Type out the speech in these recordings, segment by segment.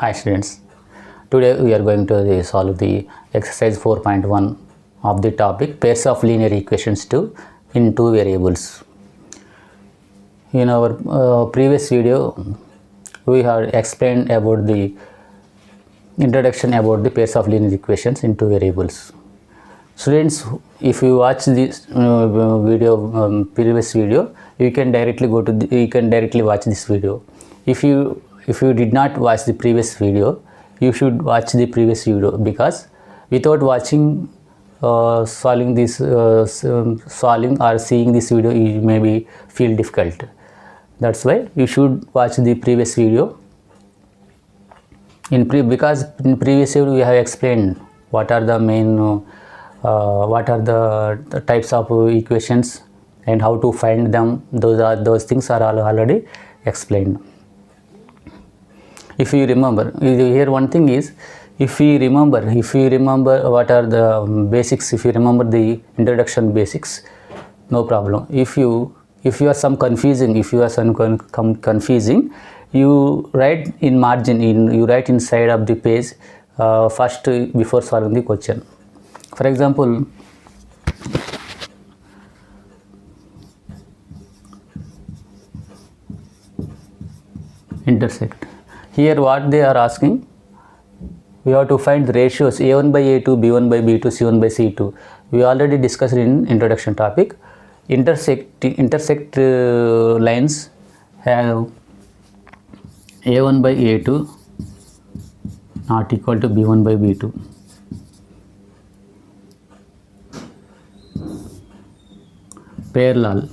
Hi students, today we are going to solve the exercise 4.1 of the topic pairs of linear equations in two variables. In our previous video we have explained about the introduction about the pairs of linear equations in two variables. Students, if you watch this previous video, you can directly watch this video. If you did not watch the previous video, you should watch the previous video, because without watching solving or seeing this video, you maybe feel difficult. That's why you should watch the previous video. Because in previous video we have explained what are the main the types of equations and how to find them. Those things are already explained. If you remember, here one thing is, if you remember what are the basics, if you remember the introduction basics, no problem. If you are some confusing, you write in margin, you write inside of the page first before solving the question. For example, intersect. Here what they are asking, we have to find the ratios a1 by a2, b1 by b2, c1 by c2. We already discussed in introduction topic. Intersect lines have a1 by a2 not equal to b1 by b2. Parallel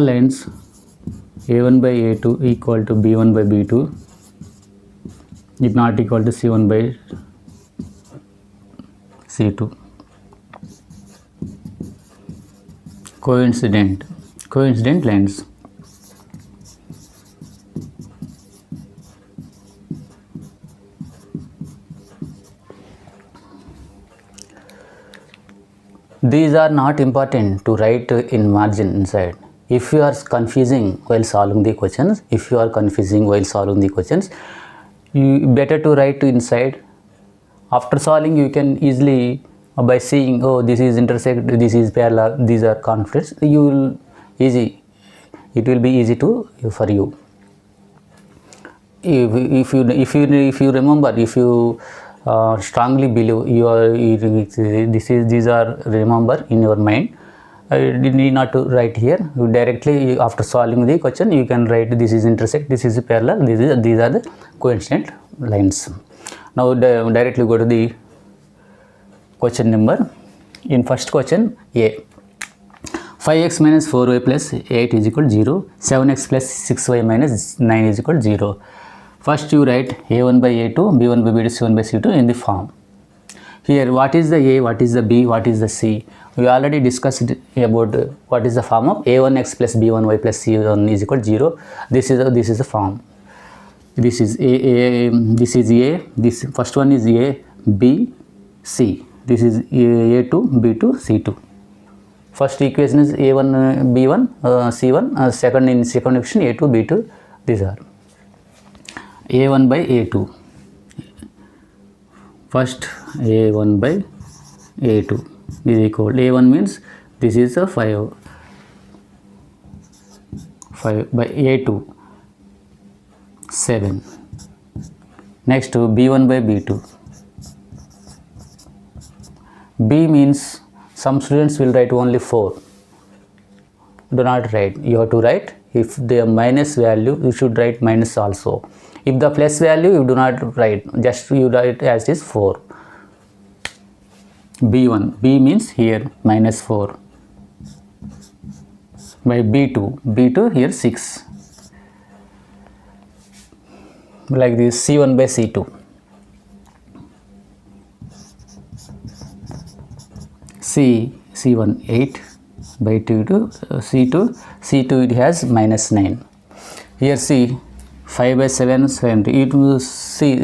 lines a1 by a2 equal to b1 by b2 is not equal to c1 by c2. Coincident lines these are not important to write in margin inside. If you are confusing while solving the questions, you better to write into After solving, you can easily, by seeing, oh, this is intersect, this is parallel, these are conflicts, it will be easy for you. If you remember, if you strongly believe these are remember in your mind, you need not to write here. You directly, after solving the question, you can write this is intersect, this is parallel, these are the coincident lines. Now directly go to the question number. In first question, A, 5x minus 4y plus 8 is equal to 0, 7x plus 6y minus 9 is equal to 0. First you write a1 by a2, b1 by b2, c1 by c2 in the form. Here what is the a, what is the b, what is the c? We already discussed about what is the form of a1x plus b1y plus c1 is equal to 0. This is the form. This is this is a, this first one is a, b, c. This is a2, b2, c2. First equation is a1, b1, c1. Second equation a2, b2. These are a1 by a2. First a1 by a2 is equal, a1 means this is a 5 by a2, 7. Next to b1 by b2. B means some students will write only 4. Do not write. You have to write. If the minus value, you should write minus also. If the plus value, you do not write. Just you write as is 4. B1. B means here minus 4. By B2. B2 here 6. Like this, C1 by C2. C1 8 by 2 to C2 it has minus 9. Here C 5 by 7 70. It will see,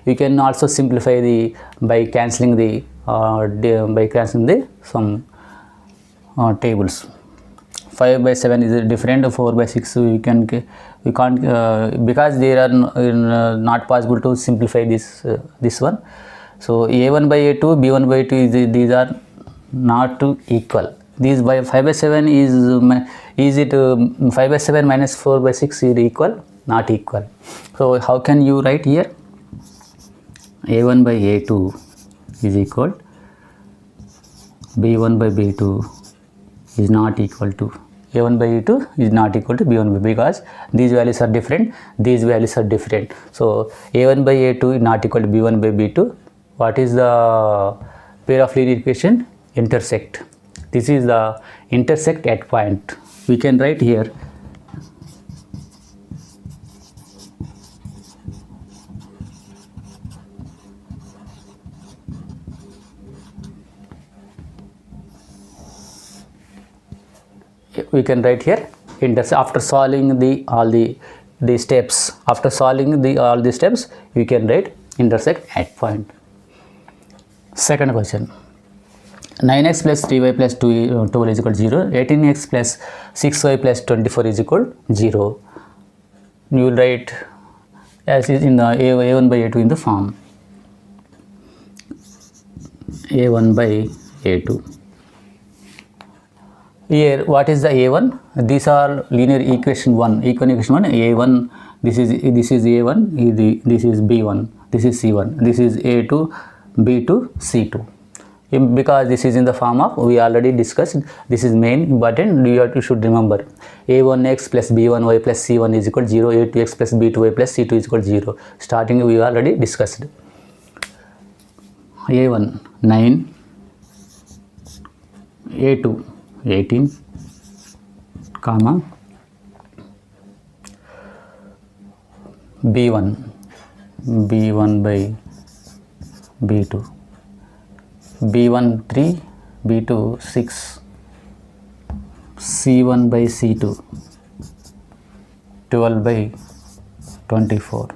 you can also simplify by cancelling some tables. 5 by 7 is different, 4 by 6 we can't because they are not possible to simplify this one. So a1 by a2, b1 by 2 these are not equal. These by 5 by 7 is it 5 by 7 minus 4 by 6 is equal? Not equal. So how can you write here? a1 by a2 is equal b1 by b2 is not equal to a1 by a2 is not equal to b1 by, because these values are different, these values are different. So a1 by a2 is not equal to b1 by b2. What is the pair of linear equation? Intersect. This is the intersect at point. We can write here after solving all the steps, after solving all the steps we can write intersect at point. Second question, 9x plus 3y plus 12 is equal to 0, 18x plus 6y plus 24 is equal to 0. You will write as is in the a1 by a2 in the form a1 by a2. Here what is the a1? These are linear equation 1, equation 1, a1, this is a1, this is b1, this is c1, this is a2, b2, c2. Because this is in the form of, we already discussed, this is main important, you should remember a1x plus b1y plus c1 is equal to 0, a2x plus b2y plus c2 is equal to 0. Starting we already discussed. a1 9, a2 18, comma b1 by b2, b1 3, b2 6, c1 by c2 12 by 24.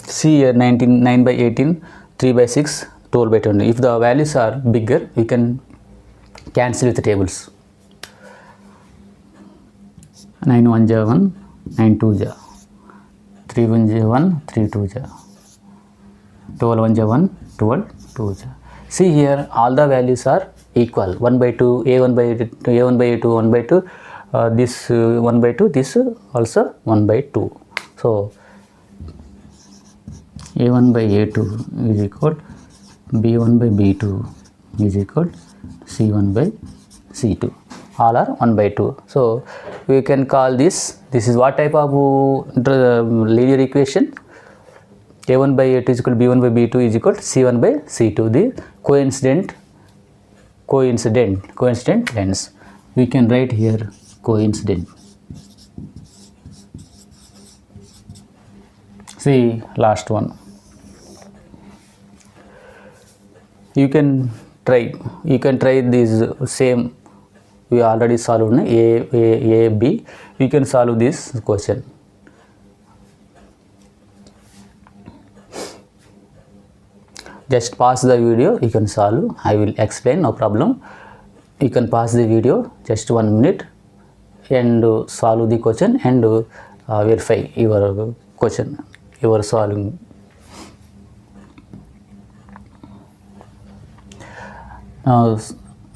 See here 9 by 18, 3 by 6, 12 by 20. If the values are bigger, we can cancel with the tables. 9 1 ja 1, 9 2 ja, 3 1 ja 1, 3 2 ja, 12 1 ja 1, 12 2 ja. See here all the values are equal, 1 by 2, a1 by a2 1 by 2, this 1 by 2, this also 1 by 2. So a1 by a2 is equal b1 by b2 is equal c1 by c2, all are 1 by 2. So we can call this is what type of linear equation? a1 by a2 is equal to b1 by b2 is equal to c1 by c2, the coincident lens. We can write here coincident. See last one. You can try this same, we already solved a b. We can solve this question. Just pause the video, you can solve, I will explain, no problem. You can pause the video just 1 minute and solve the question and verify your question, your solving. Now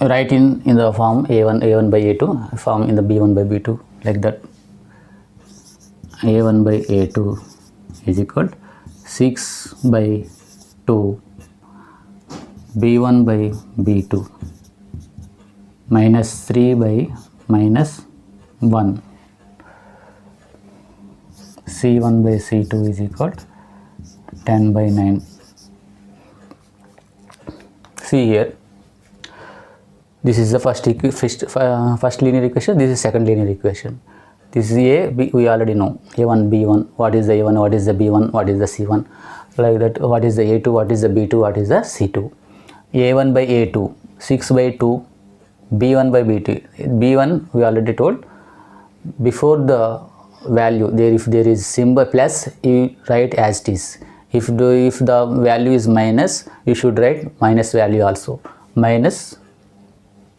write in the form a1 by a2, form in the b1 by b2, like that. a1 by a2 is equal to 6 by 2 b1 by b2 minus 3 by minus 1 c1 by c2 is equal to 10 by 9. See here, this is the first linear equation, this is second linear equation. This is a, b, we already know a1 b1, what is the a1, what is the b1, what is the c1, like that. What is the a2, what is the b2, what is the c2. a1 by a2, 6 by 2, b1 by b2. b1 we already told, before the value there, if there is symbol plus, you write as it is. If the value is minus, you should write minus value also, minus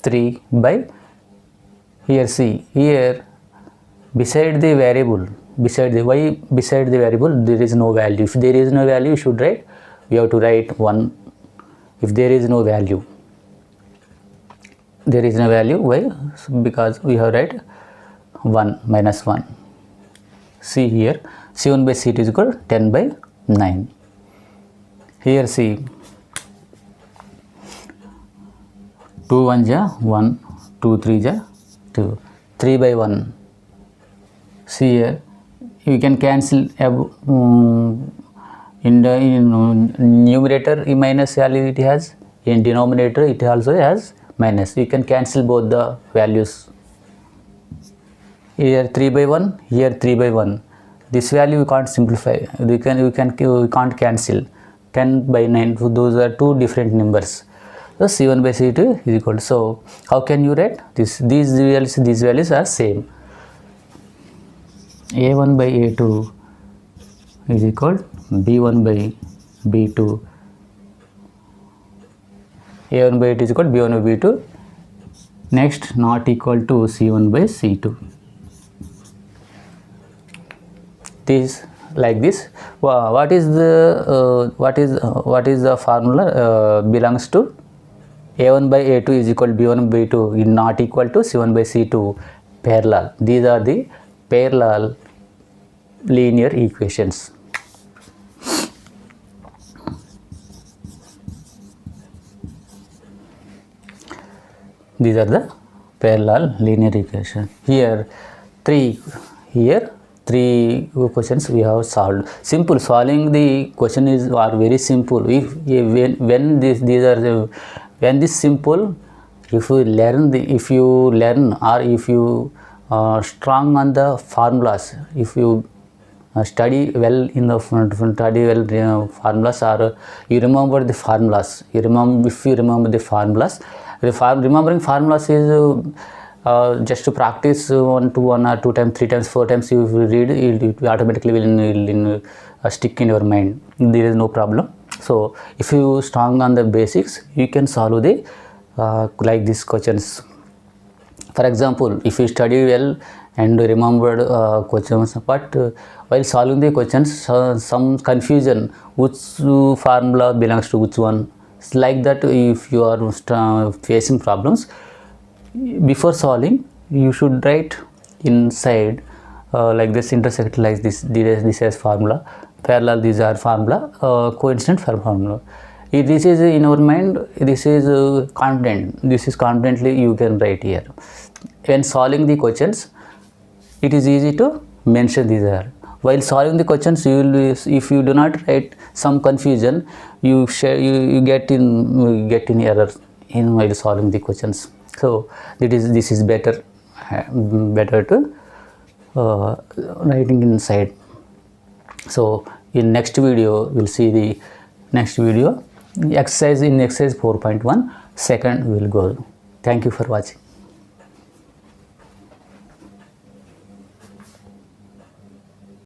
3 by Here see, here beside the variable, beside the y, beside the variable there is no value. If there is no value, you should write, we have to write 1. If there is no value, there is no value, why? Because we have write 1 minus 1. See here, c1 by c2 is equal to 10 by 9. Here see, 2 1 ja 1, 2 3 ja 2, 3 by 1. See here, you can cancel in the numerator minus value it has, in denominator it also has minus. You can cancel both the values. Here 3 by 1, here 3 by 1. This value you can't simplify. You can't cancel. 10 by 9. So those are two different numbers. So c1 by c2 is equal to. So how can you write this? These values are same. a1 by a2 is equal to b1 by b2. a1 by a2 is equal to b1 by b2. Next, not equal to c1 by c2. This like this. What is the formula belongs to a1 by a2 is equal to b1 by b2 is not equal to c1 by c2 parallel. These are the parallel linear equations. These are the parallel linear equation. Here three questions we have solved. Simple, solving the question are very simple. If when this simple, if you learn or if you strong on the formulas, if you study well in the formulas, or you remember the formulas, if you remember the formulas, remembering formulas is just to practice 1 to 1 or 2 times, 3 times, 4 times you read, it automatically will stick in your mind. There is no problem. So if you strong on the basics, you can solve the like these questions. For example, if you study well and remembered questions, but while solving the questions, some confusion, which formula belongs to which one. It's like that. If you are facing problems, before solving, you should write inside like this, intersect like this. This is formula, parallel, these are formula, coincident formula. If this is in our mind, this is content. This is contently you can write here. When solving the questions, it is easy to mention these are. While solving the questions, you will, if you do not write some confusion, you get in error in while solving the questions. So this is better to writing inside. So in next video we'll see the next video exercise 4.1 second will go. Thank you for watching.